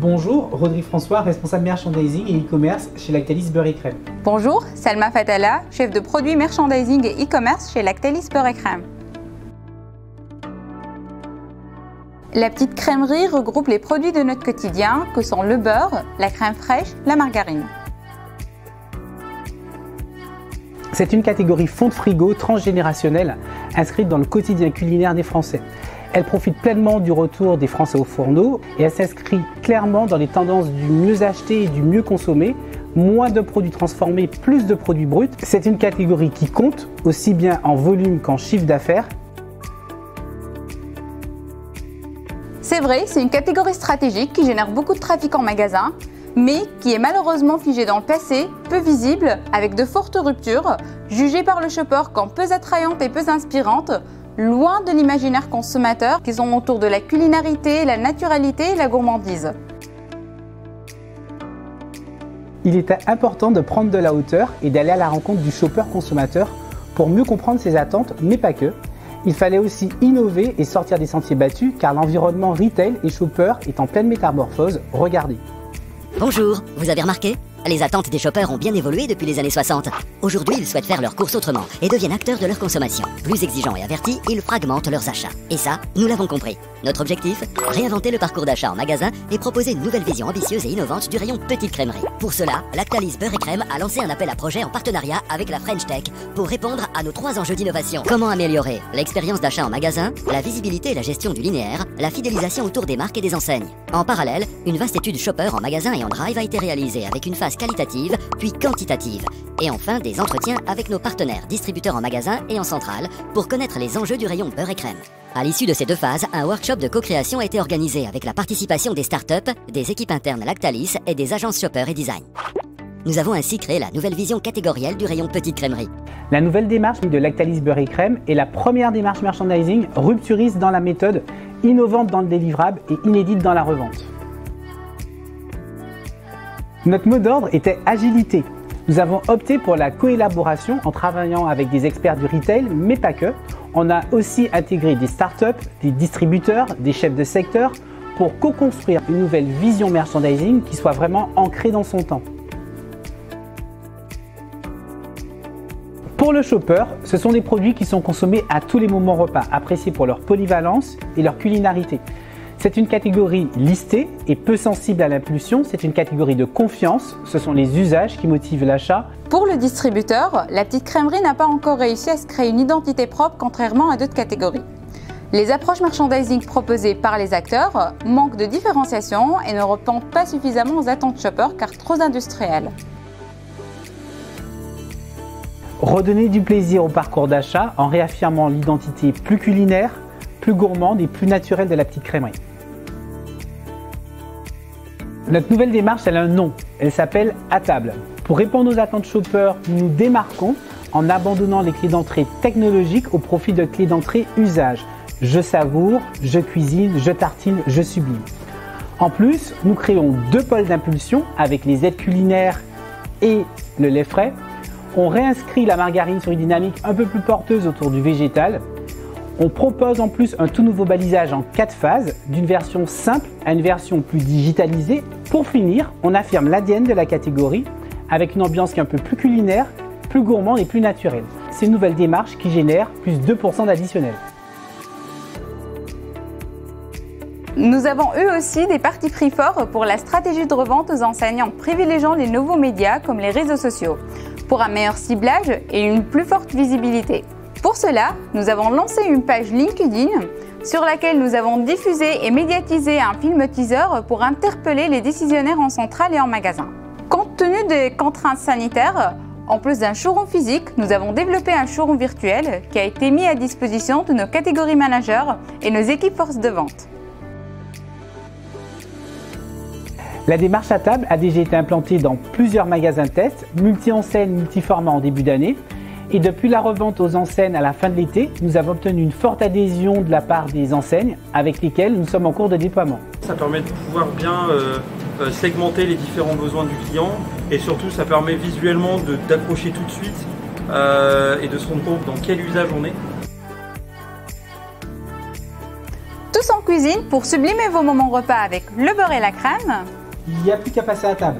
Bonjour, Rodrigue François, responsable merchandising et e-commerce chez Lactalis Beurre et Crème. Bonjour, Salma Fatala, chef de produit merchandising et e-commerce chez Lactalis Beurre et Crème. La petite crèmerie regroupe les produits de notre quotidien que sont le beurre, la crème fraîche, la margarine. C'est une catégorie fond de frigo transgénérationnelle inscrite dans le quotidien culinaire des Français. Elle profite pleinement du retour des Français au fourneau et elle s'inscrit clairement dans les tendances du mieux acheter et du mieux consommer, moins de produits transformés, plus de produits bruts. C'est une catégorie qui compte aussi bien en volume qu'en chiffre d'affaires. C'est vrai, c'est une catégorie stratégique qui génère beaucoup de trafic en magasin, mais qui est malheureusement figée dans le passé, peu visible, avec de fortes ruptures, jugée par le shopper comme peu attrayante et peu inspirante, loin de l'imaginaire consommateur qui sont autour de la culinarité, la naturalité et la gourmandise. Il était important de prendre de la hauteur et d'aller à la rencontre du shopper consommateur pour mieux comprendre ses attentes, mais pas que. Il fallait aussi innover et sortir des sentiers battus car l'environnement retail et shopper est en pleine métamorphose. Regardez. Bonjour, vous avez remarqué ? Les attentes des shoppers ont bien évolué depuis les années 60. Aujourd'hui, ils souhaitent faire leurs courses autrement et deviennent acteurs de leur consommation. Plus exigeants et avertis, ils fragmentent leurs achats. Et ça, nous l'avons compris. Notre objectif ? Réinventer le parcours d'achat en magasin et proposer une nouvelle vision ambitieuse et innovante du rayon petite crèmerie. Pour cela, Lactalis Beurre et Crème a lancé un appel à projet en partenariat avec la French Tech pour répondre à nos 3 enjeux d'innovation. Comment améliorer l'expérience d'achat en magasin, la visibilité et la gestion du linéaire, la fidélisation autour des marques et des enseignes. En parallèle, une vaste étude shopper en magasin et en drive a été réalisée avec une phase qualitative puis quantitative. Et enfin, des entretiens avec nos partenaires distributeurs en magasin et en centrale pour connaître les enjeux du rayon beurre et crème. À l'issue de ces 2 phases, un workshop de co-création a été organisé avec la participation des startups, des équipes internes Lactalis et des agences shopper et design. Nous avons ainsi créé la nouvelle vision catégorielle du rayon petite crèmerie. La nouvelle démarche de Lactalis Beurre et Crème est la première démarche merchandising rupturiste dans la méthode, innovante dans le délivrable et inédite dans la revente. Notre mot d'ordre était agilité. Nous avons opté pour la coélaboration en travaillant avec des experts du retail, mais pas que. On a aussi intégré des startups, des distributeurs, des chefs de secteur pour co-construire une nouvelle vision merchandising qui soit vraiment ancrée dans son temps. Pour le shopper, ce sont des produits qui sont consommés à tous les moments repas, appréciés pour leur polyvalence et leur culinarité. C'est une catégorie listée et peu sensible à l'impulsion, c'est une catégorie de confiance, ce sont les usages qui motivent l'achat. Pour le distributeur, la petite crèmerie n'a pas encore réussi à se créer une identité propre contrairement à d'autres catégories. Les approches merchandising proposées par les acteurs manquent de différenciation et ne répondent pas suffisamment aux attentes shoppers car trop industrielles. Redonner du plaisir au parcours d'achat en réaffirmant l'identité plus culinaire, plus gourmande et plus naturelle de la petite crèmerie. Notre nouvelle démarche, elle a un nom, elle s'appelle À table. Pour répondre aux attentes shoppers, nous nous démarquons en abandonnant les clés d'entrée technologiques au profit de clés d'entrée usage. Je savoure, je cuisine, je tartine, je sublime. En plus, nous créons 2 pôles d'impulsion avec les aides culinaires et le lait frais. On réinscrit la margarine sur une dynamique un peu plus porteuse autour du végétal. On propose en plus un tout nouveau balisage en 4 phases, d'une version simple à une version plus digitalisée. Pour finir, on affirme l'ADN de la catégorie avec une ambiance qui est un peu plus culinaire, plus gourmande et plus naturelle. C'est une nouvelle démarche qui génère plus 2% d'additionnel. Nous avons eu aussi des partis pris forts pour la stratégie de revente aux enseignes en privilégiant les nouveaux médias comme les réseaux sociaux, pour un meilleur ciblage et une plus forte visibilité. Pour cela, nous avons lancé une page LinkedIn sur laquelle nous avons diffusé et médiatisé un film teaser pour interpeller les décisionnaires en centrale et en magasin. Compte tenu des contraintes sanitaires, en plus d'un showroom physique, nous avons développé un showroom virtuel qui a été mis à disposition de nos catégories managers et nos équipes forces de vente. La démarche à table a déjà été implantée dans plusieurs magasins tests, multi-enseignes, multi-formats en début d'année. Et depuis la revente aux enseignes à la fin de l'été, nous avons obtenu une forte adhésion de la part des enseignes avec lesquelles nous sommes en cours de déploiement. Ça permet de pouvoir bien segmenter les différents besoins du client et surtout ça permet visuellement d'accrocher tout de suite et de se rendre compte dans quel usage on est. Tous en cuisine pour sublimer vos moments repas avec le beurre et la crème. Il n'y a plus qu'à passer à table.